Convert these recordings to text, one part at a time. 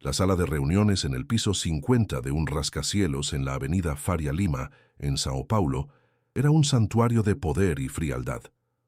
La sala de reuniones en el piso 50 de un rascacielos en la avenida Faria Lima, en Sao Paulo, era un santuario de poder y frialdad.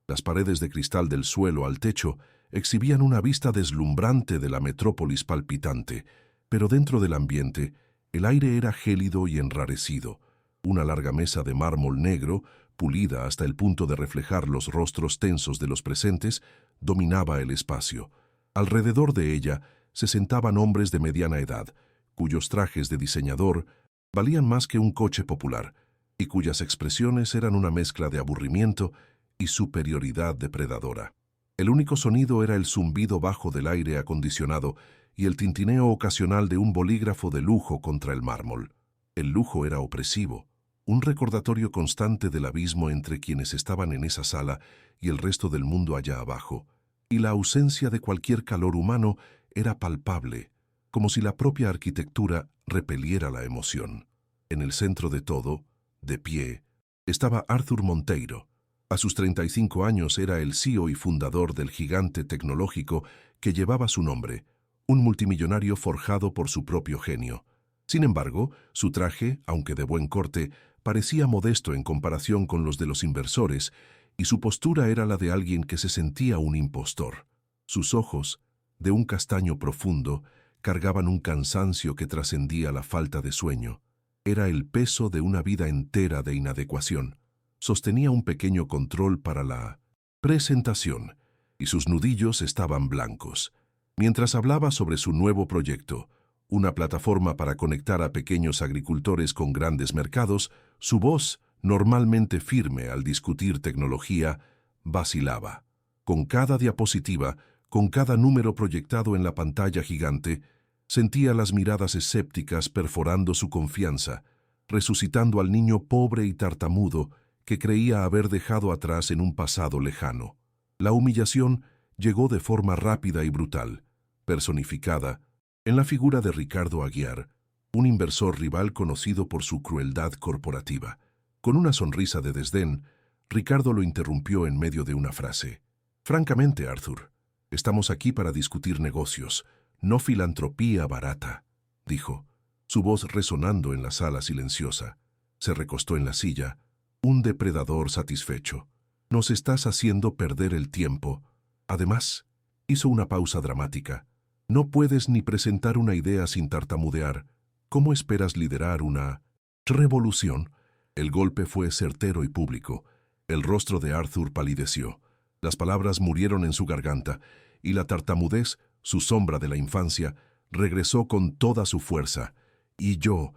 Las paredes de cristal del suelo al techo exhibían una vista deslumbrante de la metrópolis palpitante, pero dentro del ambiente, el aire era gélido y enrarecido. Una larga mesa de mármol negro, pulida hasta el punto de reflejar los rostros tensos de los presentes, dominaba el espacio. Alrededor de ella se sentaban hombres de mediana edad, cuyos trajes de diseñador valían más que un coche popular, y cuyas expresiones eran una mezcla de aburrimiento y superioridad depredadora. El único sonido era el zumbido bajo del aire acondicionado y el tintineo ocasional de un bolígrafo de lujo contra el mármol. El lujo era opresivo, un recordatorio constante del abismo entre quienes estaban en esa sala y el resto del mundo allá abajo, y la ausencia de cualquier calor humano era palpable, como si la propia arquitectura repeliera la emoción. En el centro de todo, de pie, estaba Arthur Monteiro. A sus 35 años era el CEO y fundador del gigante tecnológico que llevaba su nombre, un multimillonario forjado por su propio genio. Sin embargo, su traje, aunque de buen corte, parecía modesto en comparación con los de los inversores, y su postura era la de alguien que se sentía un impostor. Sus ojos, de un castaño profundo, cargaban un cansancio que trascendía la falta de sueño. Era el peso de una vida entera de inadecuación. Sostenía un pequeño control para la presentación, y sus nudillos estaban blancos. Mientras hablaba sobre su nuevo proyecto, una plataforma para conectar a pequeños agricultores con grandes mercados, su voz, normalmente firme al discutir tecnología, vacilaba. Con cada diapositiva, con cada número proyectado en la pantalla gigante, sentía las miradas escépticas perforando su confianza, resucitando al niño pobre y tartamudo que creía haber dejado atrás en un pasado lejano. La humillación llegó de forma rápida y brutal, personificada en la figura de Ricardo Aguiar, un inversor rival conocido por su crueldad corporativa. Con una sonrisa de desdén, Ricardo lo interrumpió en medio de una frase. «Francamente, Arthur, estamos aquí para discutir negocios, no filantropía barata», dijo, su voz resonando en la sala silenciosa. Se recostó en la silla, un depredador satisfecho. «Nos estás haciendo perder el tiempo». Además, hizo una pausa dramática. «No puedes ni presentar una idea sin tartamudear. ¿Cómo esperas liderar una revolución?» El golpe fue certero y público. El rostro de Arthur palideció. Las palabras murieron en su garganta, y la tartamudez, su sombra de la infancia, regresó con toda su fuerza. «Y yo»,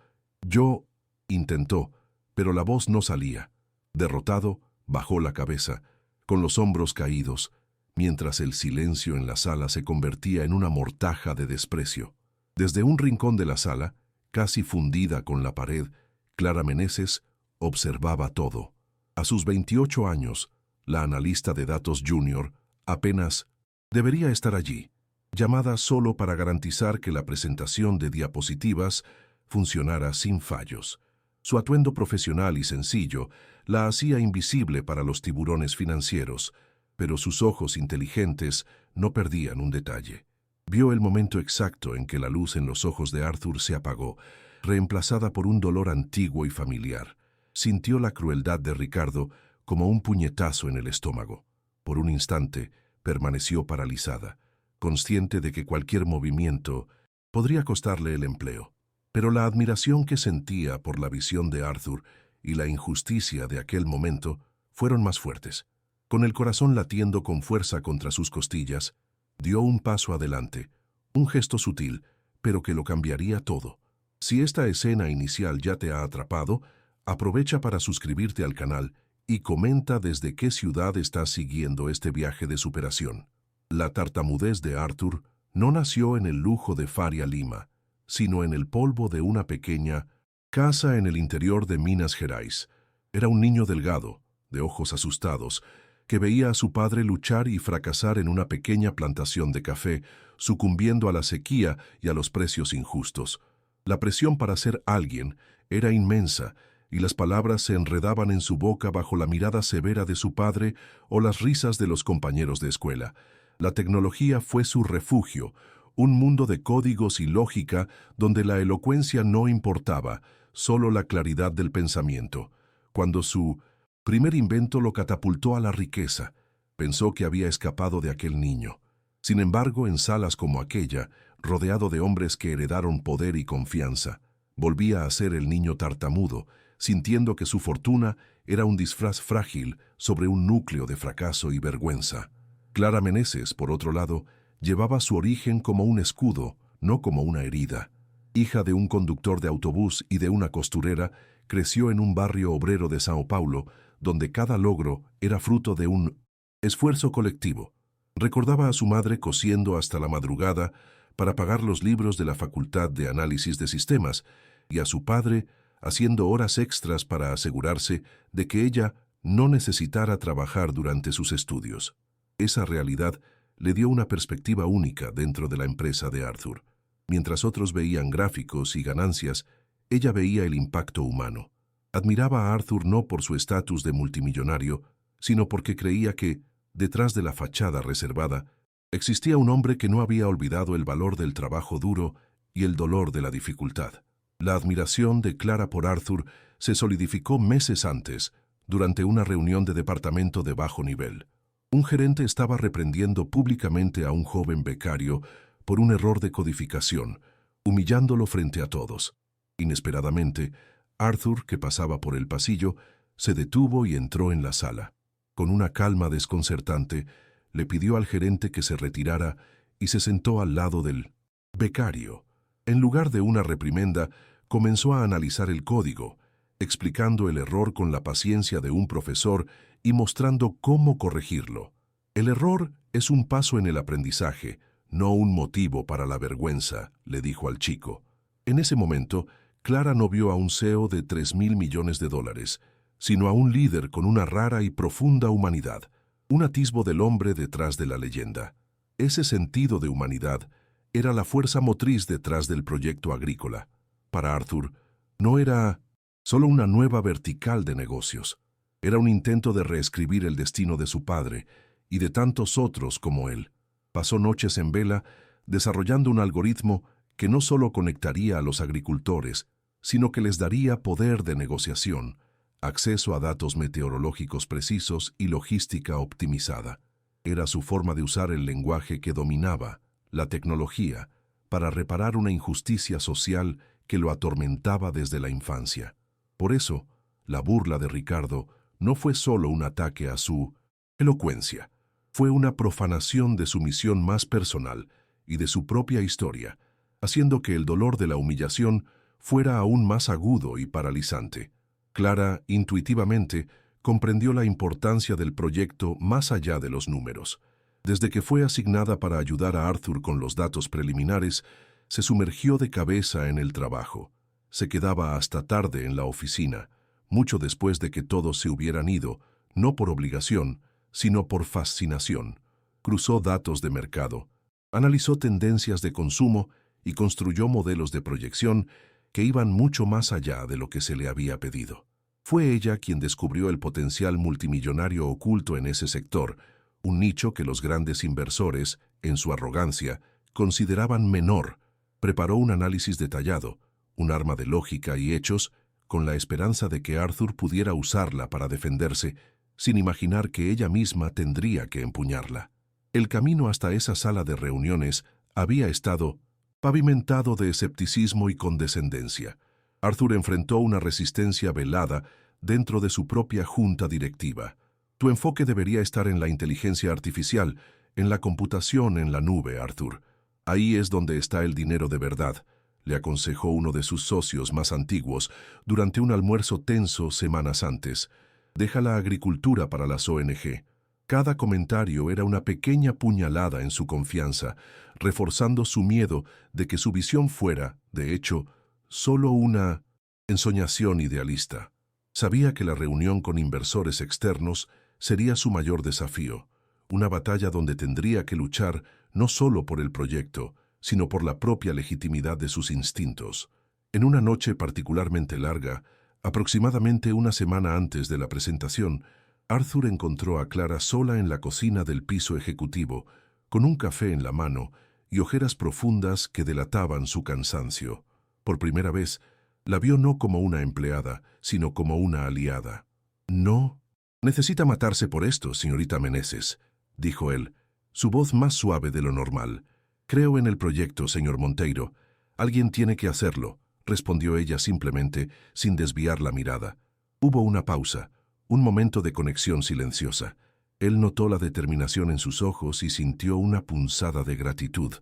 intentó, pero la voz no salía. Derrotado, bajó la cabeza, con los hombros caídos, mientras el silencio en la sala se convertía en una mortaja de desprecio. Desde un rincón de la sala, casi fundida con la pared, Clara Meneses observaba todo. A sus 28 años, la analista de datos junior apenas debería estar allí, llamada solo para garantizar que la presentación de diapositivas funcionara sin fallos. Su atuendo profesional y sencillo la hacía invisible para los tiburones financieros, pero sus ojos inteligentes no perdían un detalle. Vio el momento exacto en que la luz en los ojos de Arthur se apagó, reemplazada por un dolor antiguo y familiar. Sintió la crueldad de Ricardo como un puñetazo en el estómago. Por un instante, permaneció paralizada, consciente de que cualquier movimiento podría costarle el empleo. Pero la admiración que sentía por la visión de Arthur y la injusticia de aquel momento fueron más fuertes. Con el corazón latiendo con fuerza contra sus costillas, dio un paso adelante, un gesto sutil, pero que lo cambiaría todo. Si esta escena inicial ya te ha atrapado, aprovecha para suscribirte al canal y comenta desde qué ciudad estás siguiendo este viaje de superación. La tartamudez de Arthur no nació en el lujo de Faria Lima, sino en el polvo de una pequeña casa en el interior de Minas Gerais. Era un niño delgado, de ojos asustados, que veía a su padre luchar y fracasar en una pequeña plantación de café, sucumbiendo a la sequía y a los precios injustos. La presión para ser alguien era inmensa, y las palabras se enredaban en su boca bajo la mirada severa de su padre o las risas de los compañeros de escuela. La tecnología fue su refugio, Un mundo de códigos y lógica donde la elocuencia no importaba, solo la claridad del pensamiento. Cuando su primer invento lo catapultó a la riqueza, pensó que había escapado de aquel niño. Sin embargo, en salas como aquella, rodeado de hombres que heredaron poder y confianza, volvía a ser el niño tartamudo, sintiendo que su fortuna era un disfraz frágil sobre un núcleo de fracaso y vergüenza. Clara Meneses, por otro lado, llevaba su origen como un escudo, no como una herida. Hija de un conductor de autobús y de una costurera, creció en un barrio obrero de Sao Paulo, donde cada logro era fruto de un esfuerzo colectivo. Recordaba a su madre cosiendo hasta la madrugada para pagar los libros de la Facultad de Análisis de Sistemas y a su padre haciendo horas extras para asegurarse de que ella no necesitara trabajar durante sus estudios. Esa realidad le dio una perspectiva única dentro de la empresa de Arthur. Mientras otros veían gráficos y ganancias, ella veía el impacto humano. Admiraba a Arthur no por su estatus de multimillonario, sino porque creía que, detrás de la fachada reservada, existía un hombre que no había olvidado el valor del trabajo duro y el dolor de la dificultad. La admiración de Clara por Arthur se solidificó meses antes, durante una reunión de departamento de bajo nivel. Un gerente estaba reprendiendo públicamente a un joven becario por un error de codificación, humillándolo frente a todos. Inesperadamente, Arthur, que pasaba por el pasillo, se detuvo y entró en la sala. Con una calma desconcertante, le pidió al gerente que se retirara y se sentó al lado del becario. En lugar de una reprimenda, comenzó a analizar el código, explicando el error con la paciencia de un profesor y mostrando cómo corregirlo. El error es un paso en el aprendizaje, no un motivo para la vergüenza, le dijo al chico. En ese momento, Clara no vio a un CEO de $3.000 millones, sino a un líder con una rara y profunda humanidad, un atisbo del hombre detrás de la leyenda. Ese sentido de humanidad era la fuerza motriz detrás del proyecto agrícola. Para Arthur, no era solo una nueva vertical de negocios. Era un intento de reescribir el destino de su padre y de tantos otros como él. Pasó noches en vela desarrollando un algoritmo que no solo conectaría a los agricultores, sino que les daría poder de negociación, acceso a datos meteorológicos precisos y logística optimizada. Era su forma de usar el lenguaje que dominaba, la tecnología, para reparar una injusticia social que lo atormentaba desde la infancia. Por eso, la burla de Ricardo no fue solo un ataque a su elocuencia, fue una profanación de su misión más personal y de su propia historia, haciendo que el dolor de la humillación fuera aún más agudo y paralizante. Clara, intuitivamente, comprendió la importancia del proyecto más allá de los números. Desde que fue asignada para ayudar a Arthur con los datos preliminares, se sumergió de cabeza en el trabajo. Se quedaba hasta tarde en la oficina, mucho después de que todos se hubieran ido, no por obligación, sino por fascinación. Cruzó datos de mercado, analizó tendencias de consumo y construyó modelos de proyección que iban mucho más allá de lo que se le había pedido. Fue ella quien descubrió el potencial multimillonario oculto en ese sector, un nicho que los grandes inversores, en su arrogancia, consideraban menor. Preparó un análisis detallado, un arma de lógica y hechos, con la esperanza de que Arthur pudiera usarla para defenderse, sin imaginar que ella misma tendría que empuñarla. El camino hasta esa sala de reuniones había estado pavimentado de escepticismo y condescendencia. Arthur enfrentó una resistencia velada dentro de su propia junta directiva. Tu enfoque debería estar en la inteligencia artificial, en la computación en la nube, Arthur. Ahí es donde está el dinero de verdad, le aconsejó uno de sus socios más antiguos durante un almuerzo tenso semanas antes. Deja la agricultura para las ONG. Cada comentario era una pequeña puñalada en su confianza, reforzando su miedo de que su visión fuera, de hecho, solo una ensoñación idealista. Sabía que la reunión con inversores externos sería su mayor desafío, una batalla donde tendría que luchar no solo por el proyecto, sino por la propia legitimidad de sus instintos. En una noche particularmente larga, aproximadamente una semana antes de la presentación, Arthur encontró a Clara sola en la cocina del piso ejecutivo, con un café en la mano y ojeras profundas que delataban su cansancio. Por primera vez, la vio no como una empleada, sino como una aliada. «No, necesita matarse por esto, señorita Meneses», dijo él, su voz más suave de lo normal. «Creo en el proyecto, señor Monteiro. Alguien tiene que hacerlo», respondió ella simplemente, sin desviar la mirada. Hubo una pausa, un momento de conexión silenciosa. Él notó la determinación en sus ojos y sintió una punzada de gratitud.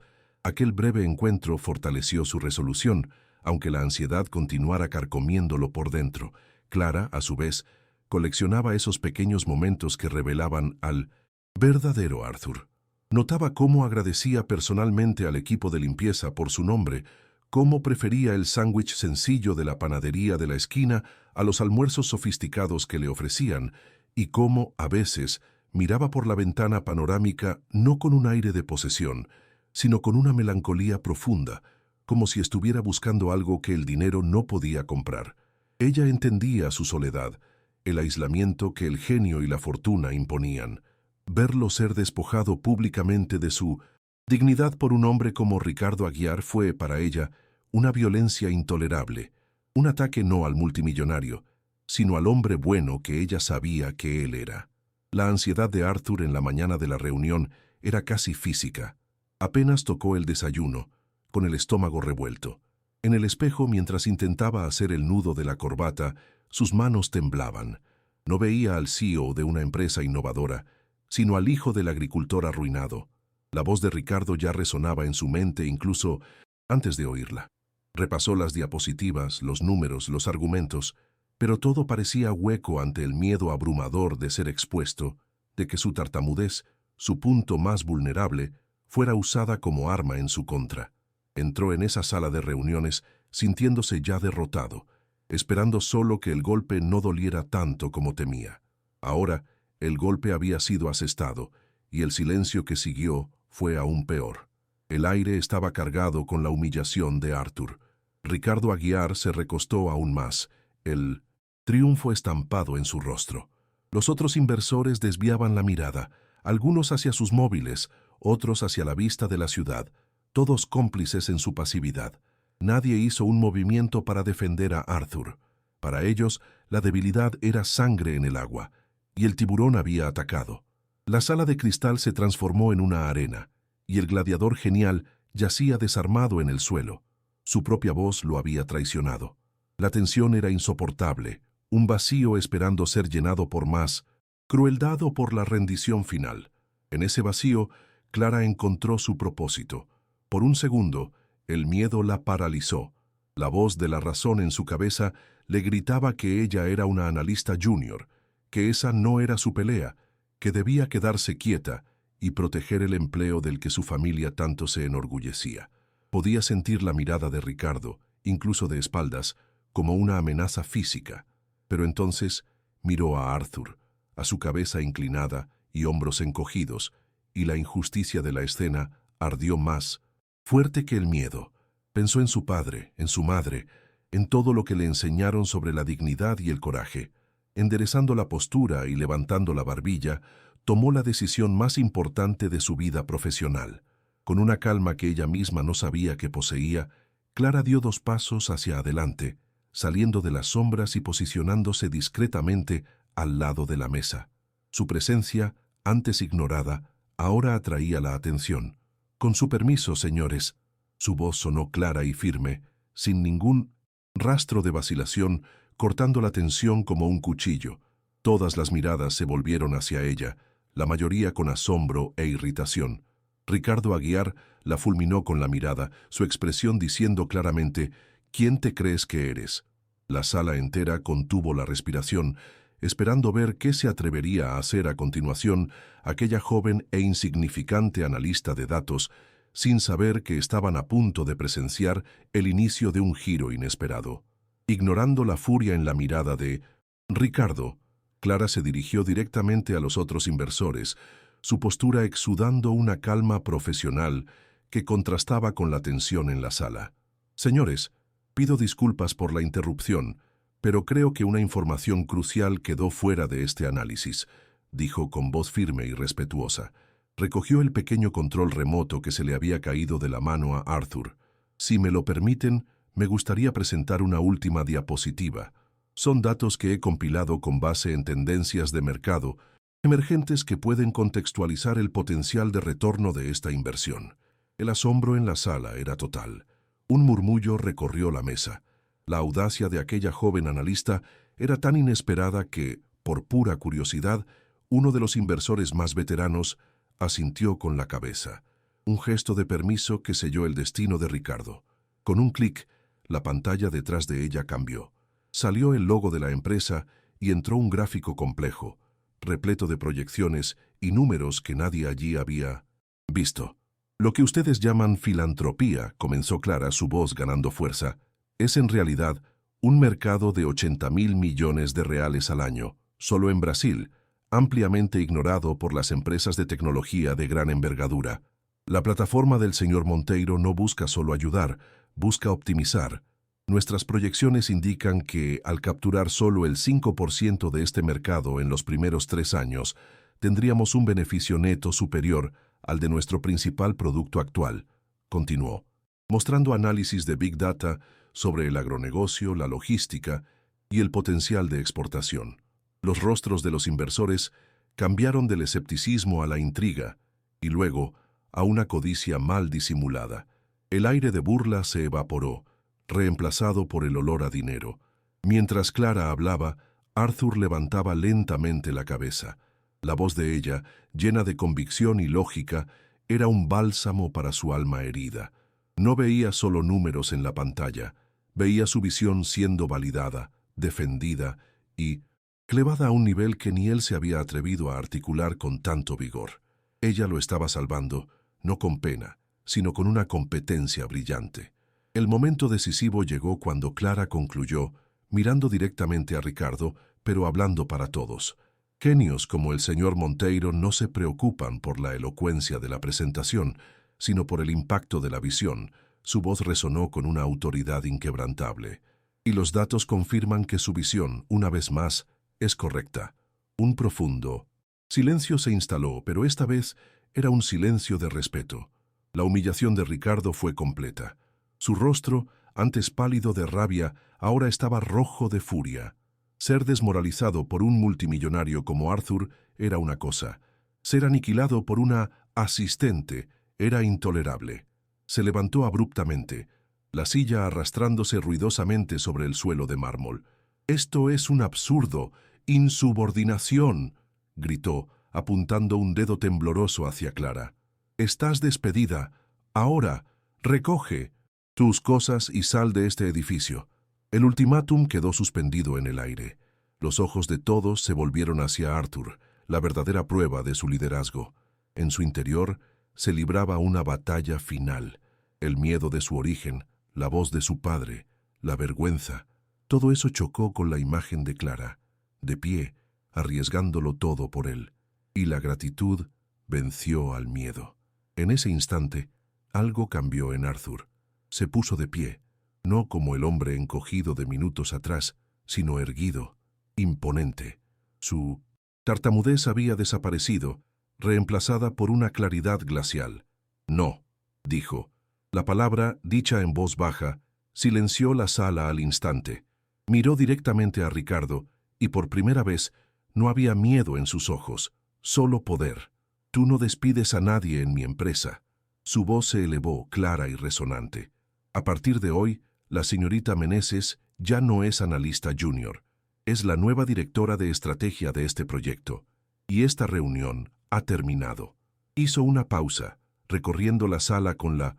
Aquel breve encuentro fortaleció su resolución, aunque la ansiedad continuara carcomiéndolo por dentro. Clara, a su vez, coleccionaba esos pequeños momentos que revelaban al verdadero Arthur. Notaba cómo agradecía personalmente al equipo de limpieza por su nombre, cómo prefería el sándwich sencillo de la panadería de la esquina a los almuerzos sofisticados que le ofrecían, y cómo, a veces, miraba por la ventana panorámica no con un aire de posesión, sino con una melancolía profunda, como si estuviera buscando algo que el dinero no podía comprar. Ella entendía su soledad, el aislamiento que el genio y la fortuna imponían. Verlo ser despojado públicamente de su dignidad por un hombre como Ricardo Aguiar fue, para ella, una violencia intolerable, un ataque no al multimillonario, sino al hombre bueno que ella sabía que él era. La ansiedad de Arthur en la mañana de la reunión era casi física. Apenas tocó el desayuno, con el estómago revuelto. En el espejo, mientras intentaba hacer el nudo de la corbata, sus manos temblaban. No veía al CEO de una empresa innovadora, sino al hijo del agricultor arruinado. La voz de Ricardo ya resonaba en su mente incluso antes de oírla. Repasó las diapositivas, los números, los argumentos, pero todo parecía hueco ante el miedo abrumador de ser expuesto, de que su tartamudez, su punto más vulnerable, fuera usada como arma en su contra. Entró en esa sala de reuniones sintiéndose ya derrotado, esperando solo que el golpe no doliera tanto como temía. Ahora, el golpe había sido asestado, y el silencio que siguió fue aún peor. El aire estaba cargado con la humillación de Arthur. Ricardo Aguiar se recostó aún más, el triunfo estampado en su rostro. Los otros inversores desviaban la mirada, algunos hacia sus móviles, otros hacia la vista de la ciudad, todos cómplices en su pasividad. Nadie hizo un movimiento para defender a Arthur. Para ellos, la debilidad era sangre en el agua, y el tiburón había atacado. La sala de cristal se transformó en una arena, y el gladiador genial yacía desarmado en el suelo. Su propia voz lo había traicionado. La tensión era insoportable, un vacío esperando ser llenado por más crueldad o por la rendición final. En ese vacío, Clara encontró su propósito. Por un segundo, el miedo la paralizó. La voz de la razón en su cabeza le gritaba que ella era una analista junior, que esa no era su pelea, que debía quedarse quieta y proteger el empleo del que su familia tanto se enorgullecía. Podía sentir la mirada de Ricardo, incluso de espaldas, como una amenaza física. Pero entonces miró a Arthur, a su cabeza inclinada y hombros encogidos, y la injusticia de la escena ardió más fuerte que el miedo. Pensó en su padre, en su madre, en todo lo que le enseñaron sobre la dignidad y el coraje. Enderezando la postura y levantando la barbilla, tomó la decisión más importante de su vida profesional. Con una calma que ella misma no sabía que poseía, Clara dio 2 pasos hacia adelante, saliendo de las sombras y posicionándose discretamente al lado de la mesa. Su presencia, antes ignorada, ahora atraía la atención. «Con su permiso, señores». Su voz sonó clara y firme, sin ningún rastro de vacilación, cortando la tensión como un cuchillo. Todas las miradas se volvieron hacia ella, la mayoría con asombro e irritación. Ricardo Aguiar la fulminó con la mirada, su expresión diciendo claramente: «¿Quién te crees que eres?». La sala entera contuvo la respiración, esperando ver qué se atrevería a hacer a continuación aquella joven e insignificante analista de datos, sin saber que estaban a punto de presenciar el inicio de un giro inesperado. Ignorando la furia en la mirada de Ricardo, Clara se dirigió directamente a los otros inversores, su postura exudando una calma profesional que contrastaba con la tensión en la sala. «Señores, pido disculpas por la interrupción, pero creo que una información crucial quedó fuera de este análisis», dijo con voz firme y respetuosa. Recogió el pequeño control remoto que se le había caído de la mano a Arthur. Si me lo permiten, me gustaría presentar una última diapositiva. Son datos que he compilado con base en tendencias de mercado emergentes que pueden contextualizar el potencial de retorno de esta inversión. El asombro en la sala era total. Un murmullo recorrió la mesa. La audacia de aquella joven analista era tan inesperada que, por pura curiosidad, uno de los inversores más veteranos asintió con la cabeza. Un gesto de permiso que selló el destino de Ricardo. Con un clic, la pantalla detrás de ella cambió. Salió el logo de la empresa y entró un gráfico complejo, repleto de proyecciones y números que nadie allí había visto. Lo que ustedes llaman filantropía, comenzó Clara, su voz ganando fuerza, es en realidad un mercado de 80.000 millones de reales al año, solo en Brasil, ampliamente ignorado por las empresas de tecnología de gran envergadura. La plataforma del señor Monteiro no busca solo ayudar, busca optimizar. Nuestras proyecciones indican que, al capturar solo el 5% de este mercado en los primeros 3 años, tendríamos un beneficio neto superior al de nuestro principal producto actual, continuó, mostrando análisis de Big Data sobre el agronegocio, la logística y el potencial de exportación. Los rostros de los inversores cambiaron del escepticismo a la intriga y luego a una codicia mal disimulada. El aire de burla se evaporó, reemplazado por el olor a dinero. Mientras Clara hablaba, Arthur levantaba lentamente la cabeza. La voz de ella, llena de convicción y lógica, era un bálsamo para su alma herida. No veía solo números en la pantalla, veía su visión siendo validada, defendida y clevada a un nivel que ni él se había atrevido a articular con tanto vigor. Ella lo estaba salvando, no con pena, sino con una competencia brillante. El momento decisivo llegó cuando Clara concluyó, mirando directamente a Ricardo, pero hablando para todos. Genios como el señor Monteiro no se preocupan por la elocuencia de la presentación, sino por el impacto de la visión. Su voz resonó con una autoridad inquebrantable. Y los datos confirman que su visión, una vez más, es correcta. Un profundo silencio se instaló, pero esta vez era un silencio de respeto. La humillación de Ricardo fue completa. Su rostro, antes pálido de rabia, ahora estaba rojo de furia. Ser desmoralizado por un multimillonario como Arthur era una cosa. Ser aniquilado por una asistente era intolerable. Se levantó abruptamente, la silla arrastrándose ruidosamente sobre el suelo de mármol. «Esto es un absurdo, insubordinación», gritó, apuntando un dedo tembloroso hacia Clara. «Estás despedida. Ahora, recoge tus cosas y sal de este edificio». El ultimátum quedó suspendido en el aire. Los ojos de todos se volvieron hacia Arthur, la verdadera prueba de su liderazgo. En su interior se libraba una batalla final. El miedo de su origen, la voz de su padre, la vergüenza. Todo eso chocó con la imagen de Clara, de pie, arriesgándolo todo por él. Y la gratitud venció al miedo. En ese instante, algo cambió en Arthur. Se puso de pie, no como el hombre encogido de minutos atrás, sino erguido, imponente. Su tartamudez había desaparecido, reemplazada por una claridad glacial. «No», dijo. La palabra, dicha en voz baja, silenció la sala al instante. Miró directamente a Ricardo, y por primera vez no había miedo en sus ojos, solo poder. «Tú no despides a nadie en mi empresa». Su voz se elevó, clara y resonante. «A partir de hoy, la señorita Meneses ya no es analista junior. Es la nueva directora de estrategia de este proyecto. Y esta reunión ha terminado». Hizo una pausa, recorriendo la sala con la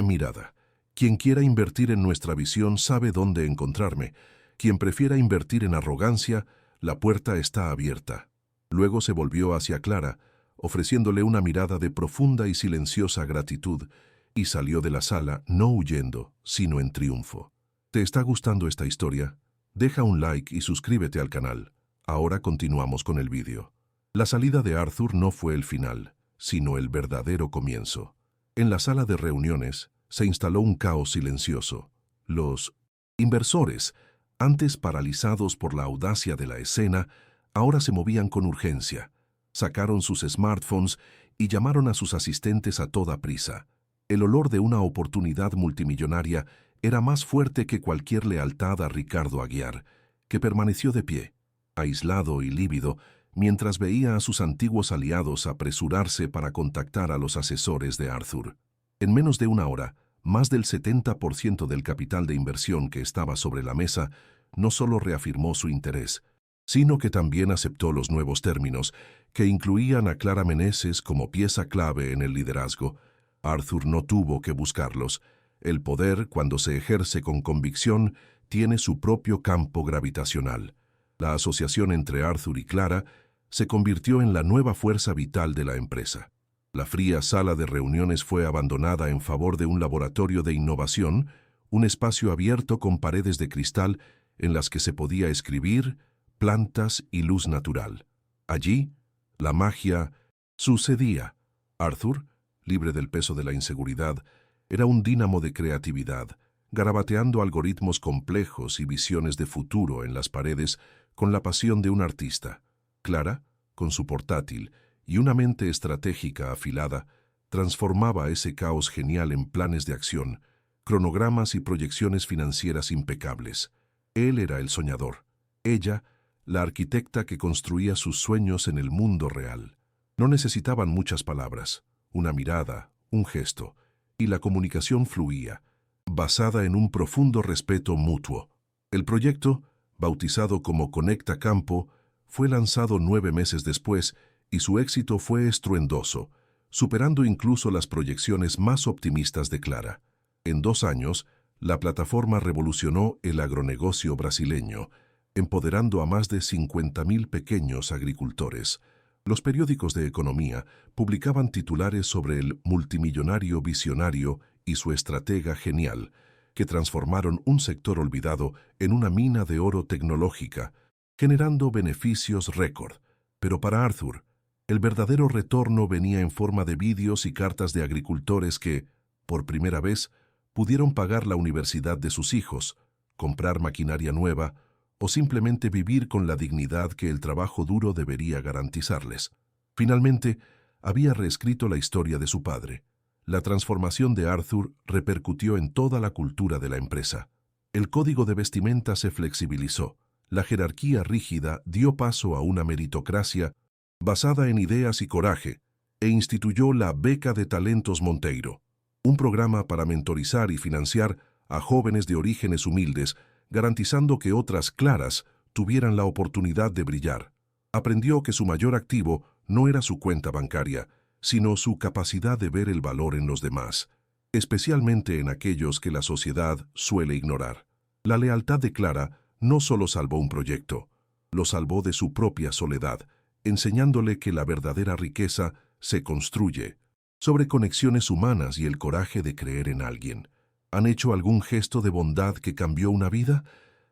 mirada. «Quien quiera invertir en nuestra visión sabe dónde encontrarme. Quien prefiera invertir en arrogancia, la puerta está abierta». Luego se volvió hacia Clara, ofreciéndole una mirada de profunda y silenciosa gratitud, y salió de la sala no huyendo, sino en triunfo. ¿Te está gustando esta historia? Deja un like y suscríbete al canal. Ahora continuamos con el vídeo. La salida de Arthur no fue el final, sino el verdadero comienzo. En la sala de reuniones se instaló un caos silencioso. Los inversores, antes paralizados por la audacia de la escena, ahora se movían con urgencia. Sacaron sus smartphones y llamaron a sus asistentes a toda prisa. El olor de una oportunidad multimillonaria era más fuerte que cualquier lealtad a Ricardo Aguiar, que permaneció de pie, aislado y lívido, mientras veía a sus antiguos aliados apresurarse para contactar a los asesores de Arthur. En menos de una hora, más del 70% del capital de inversión que estaba sobre la mesa no solo reafirmó su interés, sino que también aceptó los nuevos términos, que incluían a Clara Meneses como pieza clave en el liderazgo. Arthur no tuvo que buscarlos. El poder, cuando se ejerce con convicción, tiene su propio campo gravitacional. La asociación entre Arthur y Clara se convirtió en la nueva fuerza vital de la empresa. La fría sala de reuniones fue abandonada en favor de un laboratorio de innovación, un espacio abierto con paredes de cristal en las que se podía escribir, plantas y luz natural. Allí, la magia sucedía. Arthur, libre del peso de la inseguridad, era un dínamo de creatividad, garabateando algoritmos complejos y visiones de futuro en las paredes con la pasión de un artista. Clara, con su portátil y una mente estratégica afilada, transformaba ese caos genial en planes de acción, cronogramas y proyecciones financieras impecables. Él era el soñador, ella, la arquitecta que construía sus sueños en el mundo real. No necesitaban muchas palabras, una mirada, un gesto, y la comunicación fluía, basada en un profundo respeto mutuo. El proyecto, bautizado como Conecta Campo, fue lanzado 9 meses después y su éxito fue estruendoso, superando incluso las proyecciones más optimistas de Clara. En 2 años, la plataforma revolucionó el agronegocio brasileño, empoderando a más de 50.000 pequeños agricultores. Los periódicos de economía publicaban titulares sobre el multimillonario visionario y su estratega genial, que transformaron un sector olvidado en una mina de oro tecnológica, generando beneficios récord. Pero para Arthur, el verdadero retorno venía en forma de vídeos y cartas de agricultores que, por primera vez, pudieron pagar la universidad de sus hijos, comprar maquinaria nueva o simplemente vivir con la dignidad que el trabajo duro debería garantizarles. Finalmente, había reescrito la historia de su padre. La transformación de Arthur repercutió en toda la cultura de la empresa. El código de vestimenta se flexibilizó. La jerarquía rígida dio paso a una meritocracia basada en ideas y coraje, e instituyó la Beca de Talentos Monteiro, un programa para mentorizar y financiar a jóvenes de orígenes humildes, garantizando que otras Claras tuvieran la oportunidad de brillar. Aprendió que su mayor activo no era su cuenta bancaria, sino su capacidad de ver el valor en los demás, especialmente en aquellos que la sociedad suele ignorar. La lealtad de Clara no solo salvó un proyecto, lo salvó de su propia soledad, enseñándole que la verdadera riqueza se construye sobre conexiones humanas y el coraje de creer en alguien. ¿Han hecho algún gesto de bondad que cambió una vida?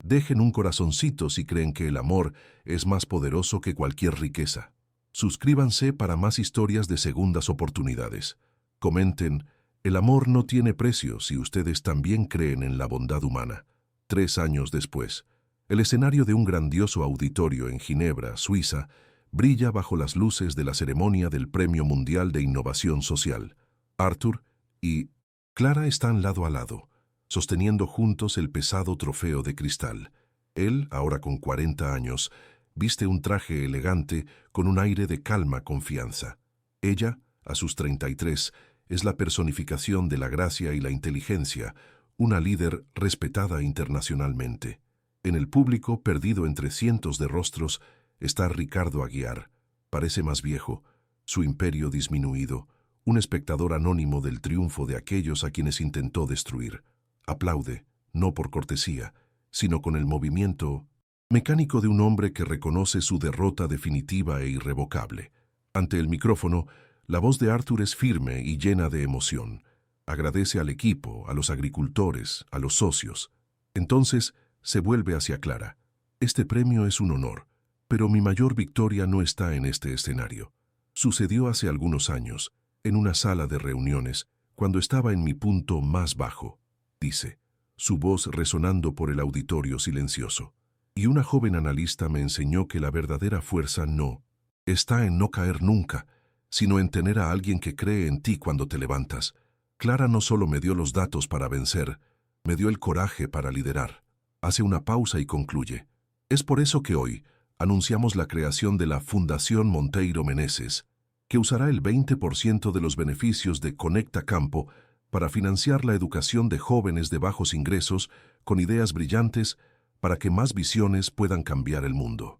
Dejen un corazoncito si creen que el amor es más poderoso que cualquier riqueza. Suscríbanse para más historias de segundas oportunidades. Comenten, el amor no tiene precio si ustedes también creen en la bondad humana. 3 años después, el escenario de un grandioso auditorio en Ginebra, Suiza, brilla bajo las luces de la ceremonia del Premio Mundial de Innovación Social. Arthur y Clara están lado a lado, sosteniendo juntos el pesado trofeo de cristal. Él, ahora con 40 años, viste un traje elegante con un aire de calma confianza. Ella, a sus 33, es la personificación de la gracia y la inteligencia, una líder respetada internacionalmente. En el público, perdido entre cientos de rostros, está Ricardo Aguiar. Parece más viejo, su imperio disminuido, un espectador anónimo del triunfo de aquellos a quienes intentó destruir. Aplaude, no por cortesía, sino con el movimiento mecánico de un hombre que reconoce su derrota definitiva e irrevocable. Ante el micrófono, la voz de Arthur es firme y llena de emoción. Agradece al equipo, a los agricultores, a los socios. Entonces, se vuelve hacia Clara. Este premio es un honor, pero mi mayor victoria no está en este escenario. Sucedió hace algunos años, en una sala de reuniones, cuando estaba en mi punto más bajo, dice, su voz resonando por el auditorio silencioso. Y una joven analista me enseñó que la verdadera fuerza no está en no caer nunca, sino en tener a alguien que cree en ti cuando te levantas. Clara no solo me dio los datos para vencer, me dio el coraje para liderar. Hace una pausa y concluye. Es por eso que hoy anunciamos la creación de la Fundación Monteiro Meneses, que usará el 20% de los beneficios de Conecta Campo para financiar la educación de jóvenes de bajos ingresos con ideas brillantes para que más visiones puedan cambiar el mundo.